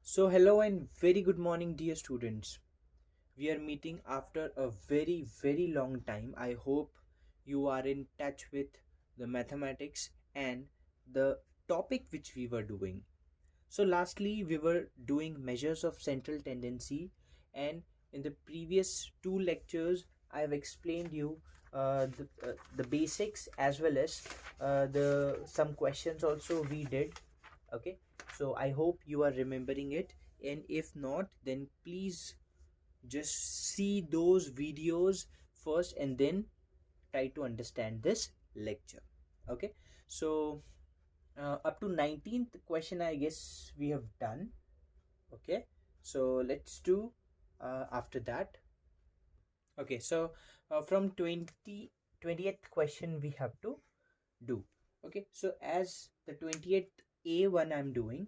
So, hello and very good morning, dear students. We are meeting after a very long time. I hope you are in touch with the mathematics and the topic which we were doing. So, lastly, we were doing measures of central tendency, and in the previous two lectures, I have explained you the basics as well as the some questions also we did. Okay, so I hope you are remembering it, and if not, then please just see those videos first and then try to understand this lecture. Okay, so up to 19th question I guess we have done. Okay, so let's do after that. Okay, so from 20th question we have to do. Okay, so as the 20th A1 I'm doing,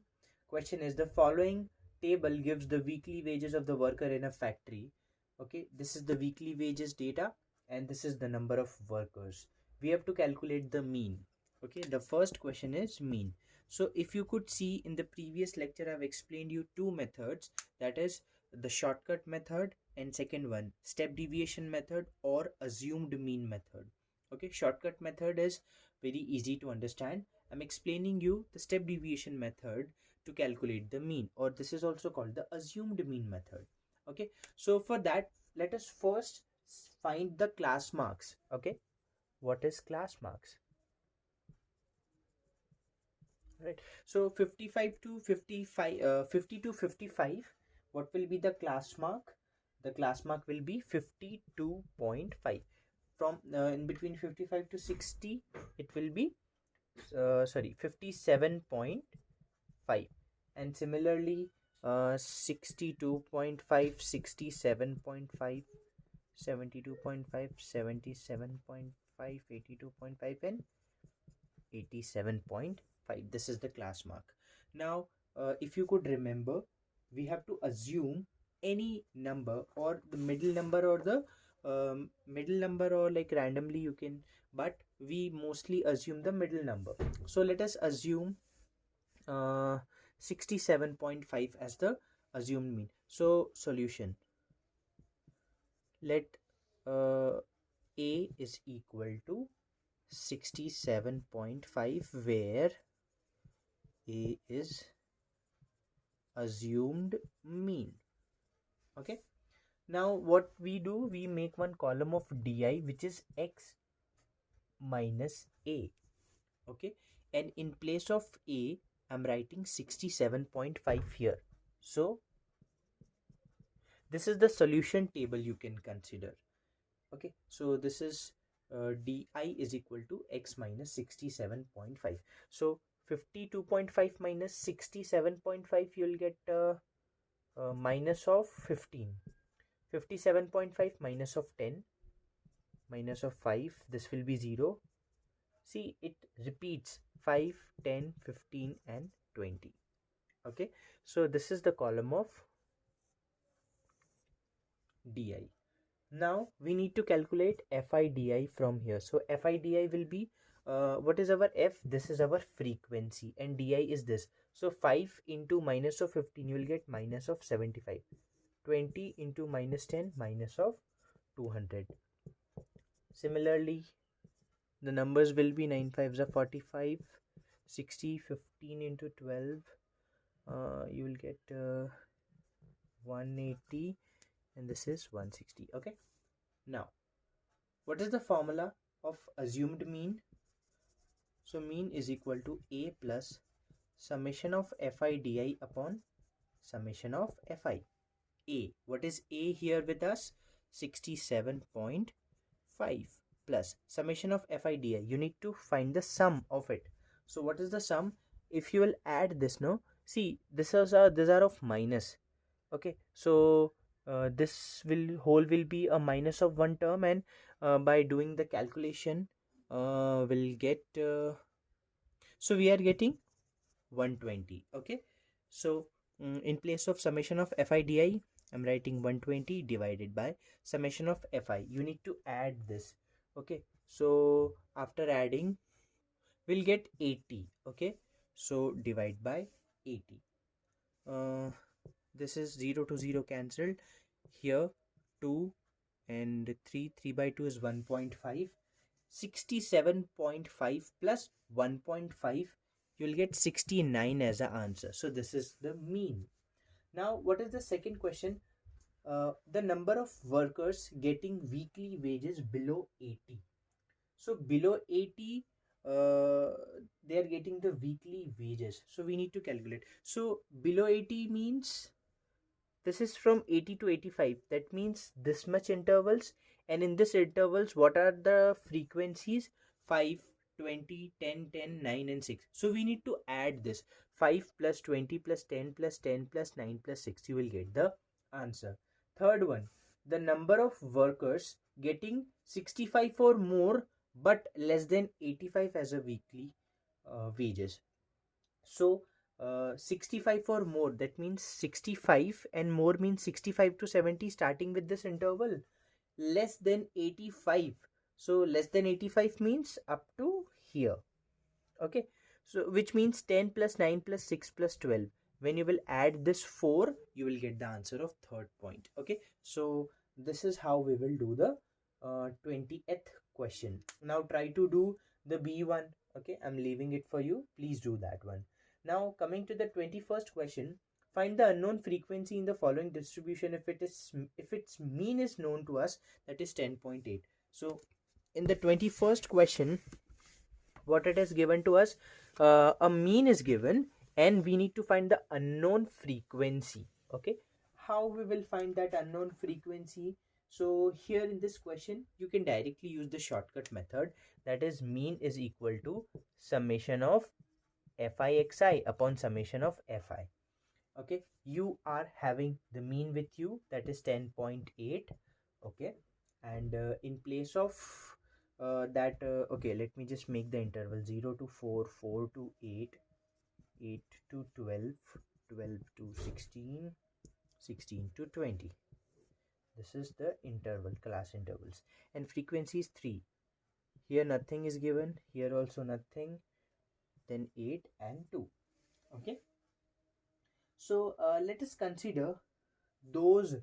question is the following table gives the weekly wages of the worker in a factory. Okay, this is the weekly wages data and this is the number of workers. We have to calculate the mean. Okay, the first question is mean. So if you could see in the previous lecture, I've explained you two methods, that is the shortcut method and second one step deviation method or assumed mean method. Okay, shortcut method is very easy to understand. I'm explaining you the step deviation method to calculate the mean, or this is also called the assumed mean method. Okay, so for that, let us first find the class marks. Okay, what is class marks? Right, so 55 to 55, 50 to 55, what will be the class mark? The class mark will be 52.5. From in between 55 to 60, it will be 57.5, and similarly 62.5, 67.5, 72.5, 77.5, 82.5, and 87.5. This is the class mark. Now if you could remember, we have to assume any number or the middle number or the middle number, or like randomly you can, but we mostly assume the middle number. So let us assume uh, 67.5 as the assumed mean. So solution, let uh, a is equal to 67.5, where a is assumed mean. Okay, now what we do, we make one column of di which is x minus a. Okay, and in place of a I'm writing 67.5 here. So this is the solution table you can consider. Okay, so this is di is equal to x minus 67.5. So 52.5 minus 67.5, you'll get minus of 15. 57.5 minus of 10 minus of 5, this will be 0. See, it repeats 5, 10, 15 and 20. Okay, so this is the column of di. Now we need to calculate FIDI from here. So FIDI will be what is our F? This is our frequency, and DI is this. So 5 into minus of 15, you will get minus of 75. 20 into minus 10, minus of 200. Similarly, the numbers will be 9 5s are 45, 60, 15 into 12. You will get 180, and this is 160. Okay. Now, what is the formula of assumed mean? So mean is equal to a plus summation of fi di upon summation of fi. A, what is a here with us? 67.5 plus summation of fi di. You need to find the sum of it. So what is the sum? If you will add this, no, see, these are of minus. Okay, so this whole will be a minus of one term, and by doing the calculation we'll get so we are getting 120. Okay, so in place of summation of FIDI, I'm writing 120 divided by summation of FI. You need to add this. Okay, so after adding we'll get 80. Okay, so divide by 80. This is 0 to 0 cancelled. Here 2 and 3 by 2 is 1.5. 67.5 plus 1.5, you'll get 69 as the answer. So this is the mean. Now what is the second question? The number of workers getting weekly wages below 80. So below 80, they are getting the weekly wages. So we need to calculate. So below 80 means this is from 80 to 85. That means this much intervals. And in this intervals, what are the frequencies? 5, 20, 10, 10, 9 and 6. So we need to add this. 5 plus 20 plus 10 plus 10 plus 9 plus 6. You will get the answer. Third one, the number of workers getting 65 or more but less than 85 as a weekly wages. So 65 or more, that means 65 and more means 65 to 70 starting with this interval. Less than 85, so less than 85 means up to here. Okay, so which means 10 plus 9 plus 6 plus 12. When you will add this 4, you will get the answer of third point. Okay, so this is how we will do the 20th question. Now try to do the B1. Okay, I'm leaving it for you. Please do that one. Now coming to the 21st question, find the unknown frequency in the following distribution if its mean is known to us, that is 10.8. So in the 21st question, what it has given to us, a mean is given and we need to find the unknown frequency. Okay, how we will find that unknown frequency? So here in this question you can directly use the shortcut method, that is mean is equal to summation of Fixi upon summation of Fi. Okay, you are having the mean with you, that is 10.8. Okay, and in place of okay, let me just make the interval 0 to 4, 4 to 8, 8 to 12, 12 to 16, 16 to 20. This is the interval, class intervals, and frequency is 3. Here nothing is given, here also nothing, then 8 and 2. Okay, so let us consider those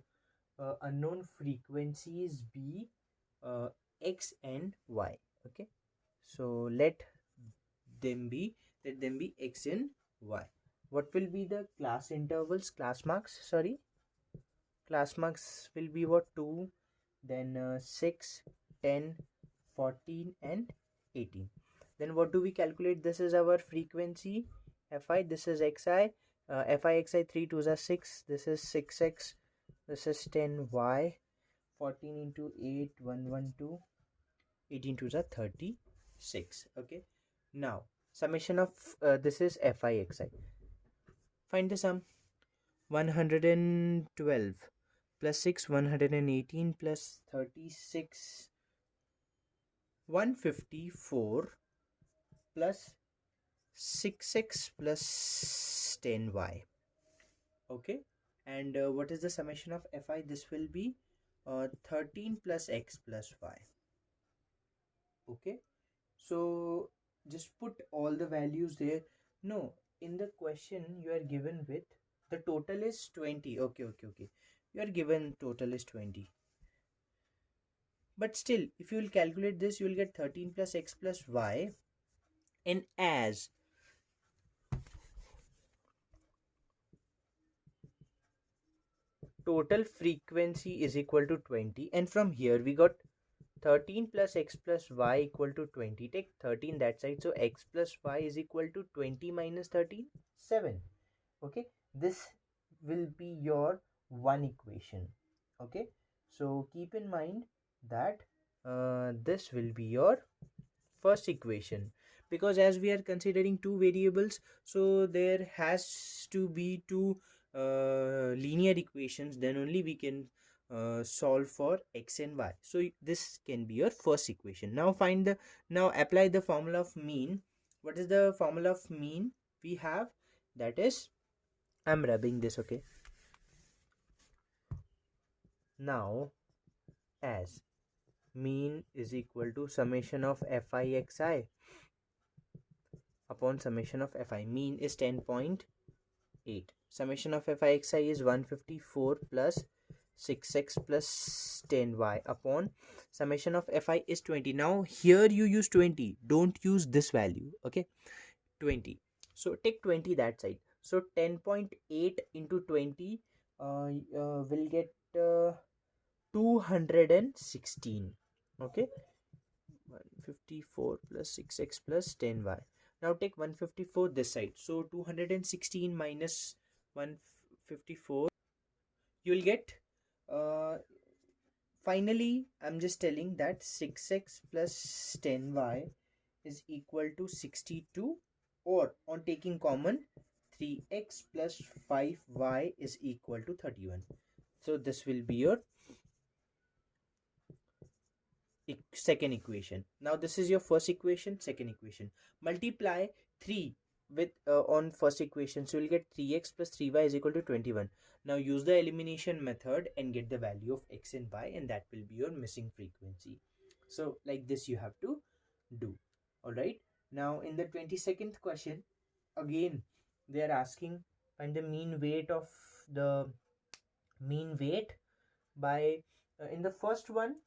unknown frequencies be x and y. Okay, so let them be x and y. What will be the class intervals, class marks, sorry, class marks will be what? 2, then 6, 10, 14 and 18. Then what do we calculate? This is our frequency Fi, this is xi, Fixi 3 2s are 6, this is 6x, this is 10y, 14 into 8, 112, 18 2s are 36. Okay, now summation of this is Fixi. Find the sum. 112 plus 6, 118 plus 36, 154 plus 6x plus 10y. Okay, and what is the summation of Fi? This will be 13 plus x plus y. Okay, so just put all the values there. No, in the question you are given with the total is 20. Okay, you are given total is 20, but still if you will calculate this, you will get 13 plus x plus y, and as total frequency is equal to 20, and from here we got 13 plus x plus y equal to 20. Take 13 that side, so x plus y is equal to 20 minus 13, 7. Okay, this will be your one equation. Okay, so keep in mind that this will be your first equation, because as we are considering two variables, so there has to be two linear equations, then only we can solve for x and y. So this can be your first equation. Now now apply the formula of mean. What is the formula of mean we have? That is, I'm rubbing this. Okay, now as mean is equal to summation of Fixi upon summation of Fi. Mean is 10.8. summation of Fixi is 154 plus 6x plus 10y upon summation of Fi is 20. Now here you use 20, don't use this value, okay? 20, so take 20 that side, so 10.8 into 20 will get 216, okay? 154 plus 6x plus 10y. Now take 154 this side, so 216 minus 154, you'll get uh, finally I'm just telling that 6x plus 10y is equal to 62, or on taking common 3x plus 5y is equal to 31. So this will be your second equation. Now this is your first equation, second equation. Multiply 3 with on first equation, so you'll get 3x plus 3y is equal to 21. Now use the elimination method and get the value of x and y, and that will be your missing frequency. So like this you have to do. All right. Now in the 22nd question, again they are asking find the mean weight of the mean weight by in the first one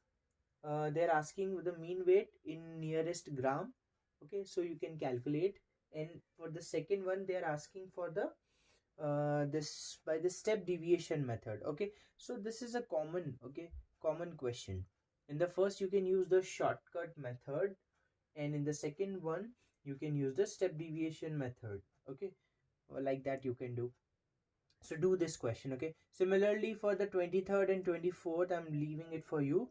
they're asking the mean weight in nearest gram, okay, so you can calculate. And for the second one they're asking for the this by the step deviation method, okay. So this is a common, okay, common question. In the first you can use the shortcut method, and in the second one you can use the step deviation method, okay. Like that you can do. So do this question, okay. Similarly for the 23rd and 24th I'm leaving it for you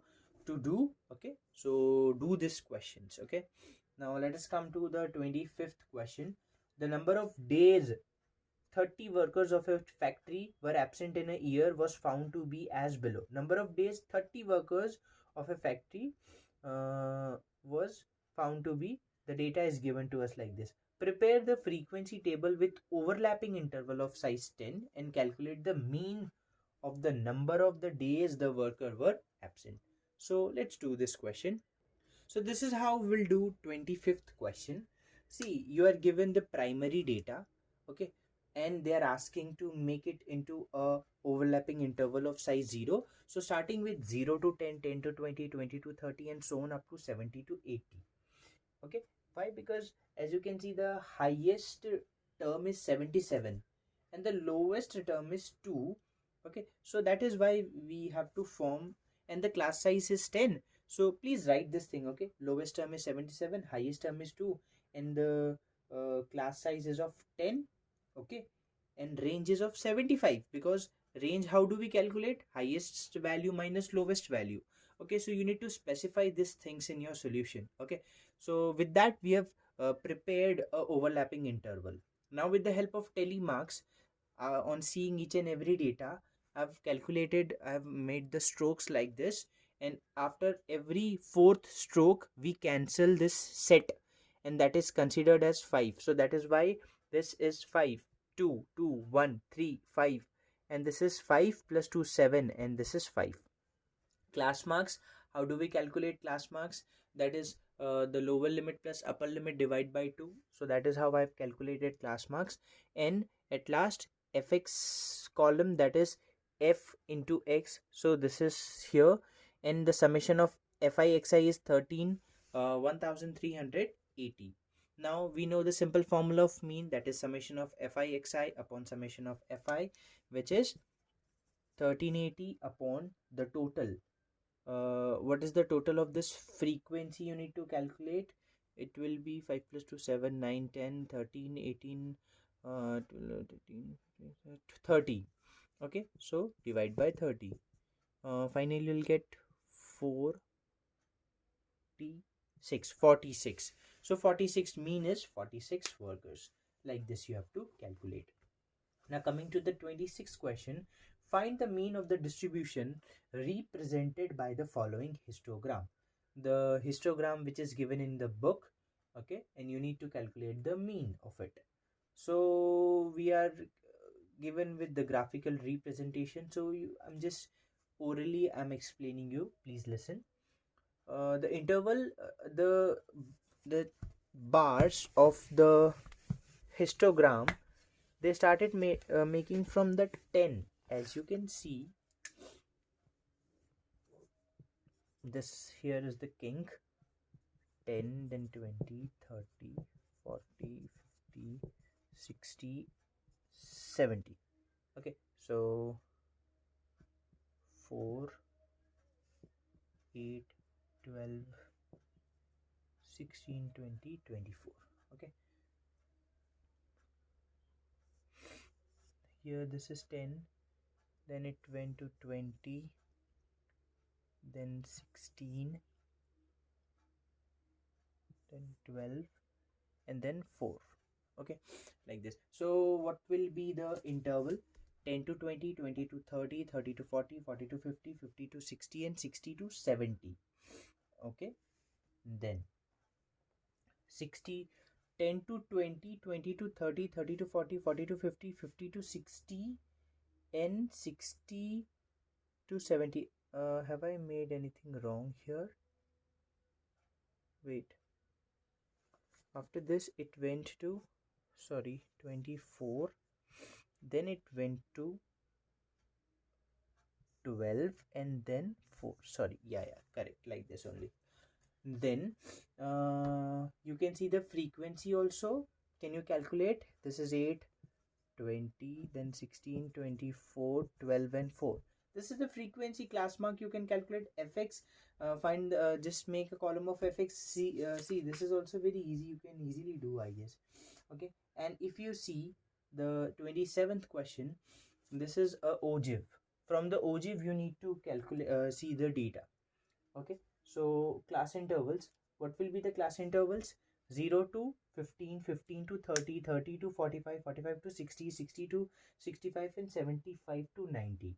to do, okay. So do these questions, okay. Now let us come to the 25th question. The number of days 30 workers of a factory were absent in a year was found to be as below. Number of days 30 workers of a factory was found to be, the data is given to us like this. Prepare the frequency table with overlapping interval of size 10 and calculate the mean of the number of the days the worker were absent. So let's do this question. So this is how we'll do 25th question. See, you are given the primary data, okay, and they are asking to make it into a overlapping interval of size 0. So starting with 0 to 10, 10 to 20, 20 to 30, and so on up to 70 to 80. Okay, why? Because as you can see, the highest term is 77 and the lowest term is 2. Okay, so that is why we have to form, and the class size is 10. So please write this thing, okay. Lowest term is 77, highest term is 2, and the class size is of 10, okay, and range is of 75. Because range, how do we calculate? Highest value minus lowest value, okay. So you need to specify these things in your solution, okay. So with that we have prepared a overlapping interval. Now with the help of telemarks, on seeing each and every data, I've made the strokes like this, and after every fourth stroke we cancel this set, and that is considered as 5. So that is why this is 5, 2, 2, 1, 3, 5, and this is 5 plus 2, 7, and this is 5. Class marks, how do we calculate class marks? That is the lower limit plus upper limit divide by 2. So that is how I've calculated class marks. And at last fx column, that is f into x, so this is here, and the summation of fixi is 13 1380. Now we know the simple formula of mean, that is summation of fixi upon summation of fi, which is 1380 upon the total. What is the total of this frequency you need to calculate? It will be 5 plus 2, 7, 9, 10, 13, 18, 12, 13, 30. Okay, so divide by 30. Finally, you'll get 46. So 46 mean is 46 workers. Like this you have to calculate. Now coming to the 26th question, find the mean of the distribution represented by the following histogram. The histogram which is given in the book, okay, and you need to calculate the mean of it. So we are given with the graphical representation. So I'm just orally I'm explaining you. Please listen. The interval, the bars of the histogram they started making from the 10. As you can see, this here is the king. 10, then 20, 30, 40, 50, 60, 70. Okay, so 4, 8, 12, 16, 20, 24. Okay, here this is 10, then it went to 20, then 16, then 12, and then 4. Okay, like this. So what will be the interval? 10 to 20, 20 to 30, 30 to 40, 40 to 50, 50 to 60, and 60 to 70. Okay, then 60, 10 to 20, 20 to 30, 30 to 40, 40 to 50, 50 to 60, and 60 to 70. Have I made anything wrong here? Wait, after this it went to, sorry, 24, then it went to 12, and then 4. Sorry, yeah, correct, like this only. Then you can see the frequency also. Can you calculate? This is 8, 20, then 16, 24, 12, and 4. This is the frequency class mark. You can calculate fx. Find just make a column of fx. See, this is also very easy. You can easily do, I guess. Okay, and if you see the 27th question, this is a ogive. From the ogive you need to calculate, see the data. Okay, so class intervals, what will be the class intervals? 0 to 15, 15 to 30, 30 to 45, 45 to 60, 60 to 65, and 75 to 90.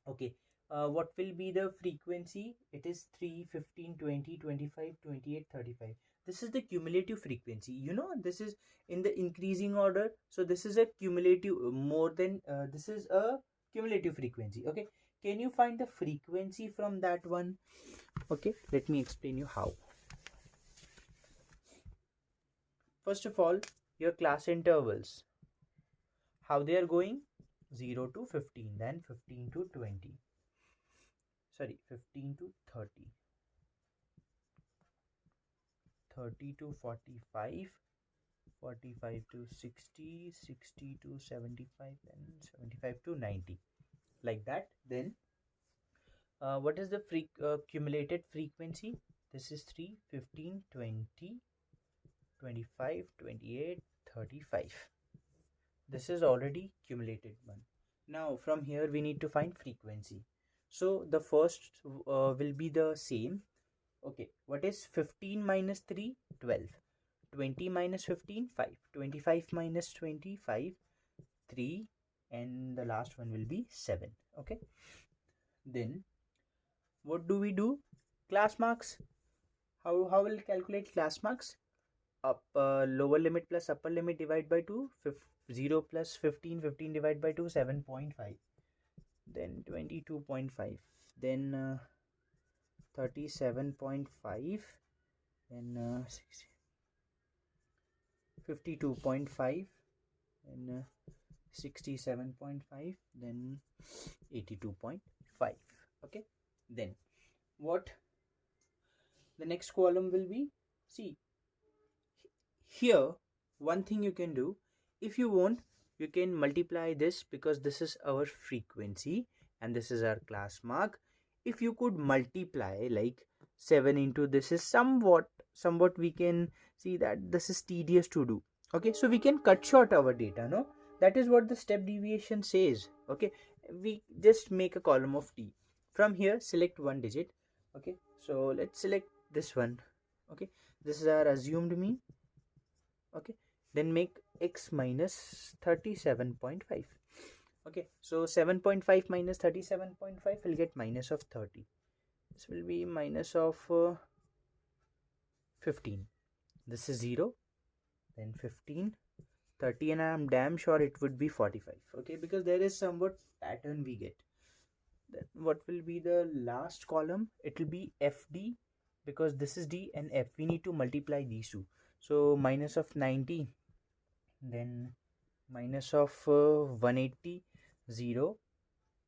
Okay, what will be the frequency? It is 3, 15, 20, 25, 28, 35. This is the cumulative frequency. You know, this is in the increasing order. So this is a cumulative, more than, this is a cumulative frequency. Okay, can you find the frequency from that one? Okay, let me explain you how. First of all, your class intervals, how they are going? 0 to 15, then 15 to 20, sorry, 15 to 30, 30 to 45, 45 to 60, 60 to 75, and 75 to 90, like that. Then what is the cumulated frequency? This is 3, 15, 20, 25, 28, 35. This is already cumulated one. Now from here we need to find frequency. So the first will be the same. Okay, what is 15 minus 3? 12. 20 minus 15? 5. 25 minus 25? 3. And the last one will be 7. Okay, then what do we do? Class marks. How will calculate class marks? Lower limit plus upper limit divide by 2. 0 plus 15, 15 divided by 2, 7.5. Then 22.5. Then 37.5. Then 52.5. Then 67.5. Then 82.5. Okay, then what the next column will be? See, here one thing you can do, if you want, you can multiply this, because this is our frequency and this is our class mark. If you could multiply like 7 into this, is somewhat we can see that this is tedious to do. Okay, so we can cut short our data, no? That is what the step deviation says. Okay, we just make a column of t. From here select one digit. Okay, so let's select this one. Okay, this is our assumed mean. Okay, then make x minus 37.5. okay, so 7.5 minus 37.5 will get minus of 30. This will be minus of 15. This is 0, then 15, 30, and I am damn sure it would be 45. Okay, because there is somewhat pattern we get. Then what will be the last column? It will be fd, because this is d and f. We need to multiply these two. So minus of 90, then minus of 180, 0,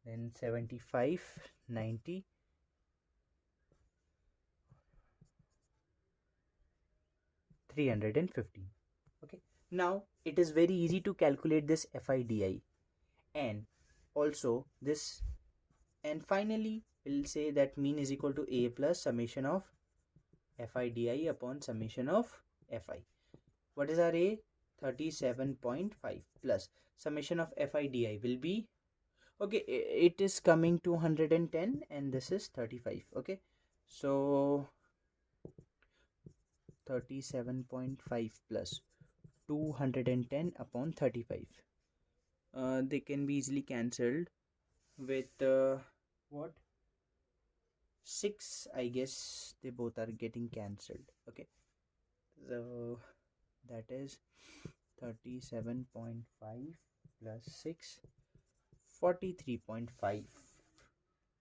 then 75, 90, 315. Okay, now it is very easy to calculate this FIDI, and also this, and finally we'll say that mean is equal to A plus summation of FIDI upon summation of FI. What is our A? 37.5 plus summation of FIDI will be, okay, it is coming 210 and this is 35. Okay, so 37.5 plus 210 upon 35, they can be easily cancelled with what, 6, I guess they both are getting cancelled. Okay, so that is 37.5 plus 6, 43.5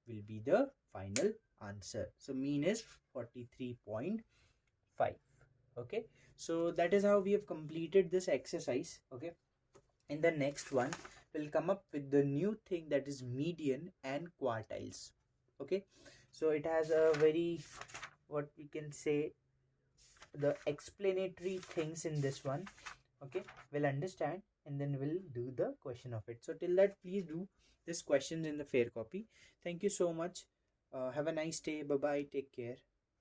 will be the final answer. So mean is 43.5. Okay, so that is how we have completed this exercise. Okay, in the next one we'll come up with the new thing, that is median and quartiles. Okay, so it has a very, what we can say, the explanatory things in this one. Okay, we'll understand and then we'll do the question of it. So till that, please do this questions in the fair copy. Thank you so much. Have a nice day. Bye bye, take care.